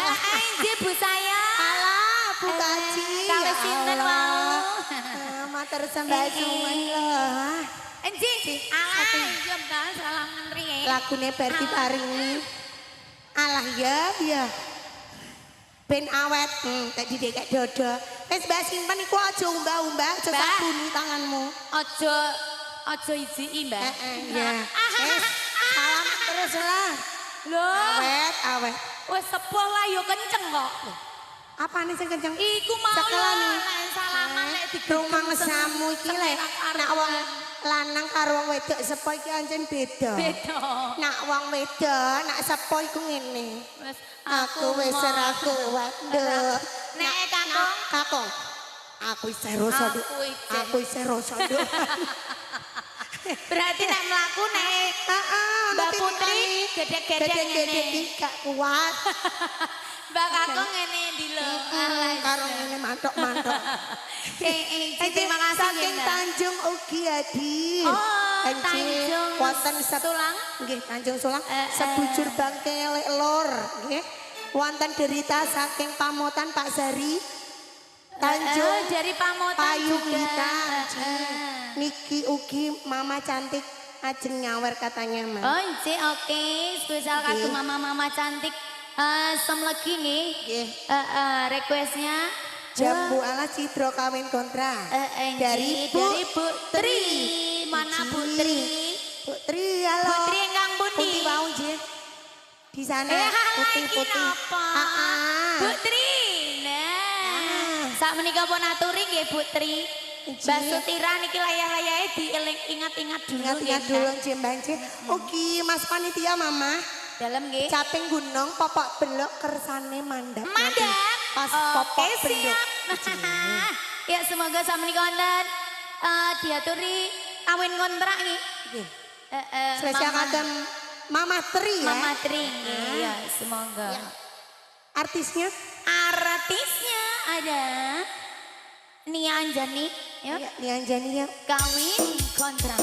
Alah anjir Bu saya. Alah Bu Kaji. Kalau sinten wau. Matur sembah suwun loh. Anjir. Alah jam dah salah ngentri. Lagune bar diparingi. Alah ya. Ben awet, tak didekek dodo. Wis mbak simpen iku aja umbah-umbah, aja sabuni tanganmu. Aja iziki, Mbak. Ya. Wis salam terus lah. Loh. Awet. Wis sepuh lah yo kenceng kok. Apane sing kenceng? Iku mau Sekelan. salaman lek Rumah ngesamu iki lek nak wong lanang karo wong wedok sepo iki ancen beda. Beda. Nak wong wedok nak sepo iku ngene. Wis Aku wis ora kuat, Nduk. Nek Kakong. Aku wis rasa, Nduk. Aku wis rasa, Nduk. Berarti nek mlaku nek Mbak Putri gedek-gedek ngene. Gak kuat. Mbak Kakong ngene ndi lho. Karo ngene mantok-mantok. Terima kasih saking Tanjung Ugi Adi. Tanjung wonten Sulang. Nggih, Tanjung Sulang. Sebujur Bangke Elek Lor, nggih. Wonten derita saking Pamotan Pak Sari. Tanjung dari Pamotan Payu juga. kita. Niki ugi mama cantik ajeng nyawer katanya Mas. Oh, nggih oke. Spesial kado mama-mama cantik. Semlegi nih. Nggih. Requestnya Jambu ala Cidro kawin kontra. dari Bu Tri. Mana Bu Tri? Bu Tri, halo. Bu Tri ingkang pundi? Putih bau nggih. Di sana putih-putih. Bu Tri. Nah, sak menika pun aturi nggih Bu Tri. Mbak Sutira niki layah-layahe diingat-ingat dulu. Ingat-ingat dulu nggih Mbak nggih. Ugi Mas panitia Mama. Dalam nggih. Caping gunung popok belok kersane mandap. Mandap. Pas popok belok. Ya semoga sak menika wonten diaturi kawin kontrak nggih. Nggih. Spesial kagem Mama Tri ya. Mama Tri nggih. Ya, semoga. Artisnya? Artisnya ada Nia Anjani, ya. Nia Anjani ya. Kawin kontrak.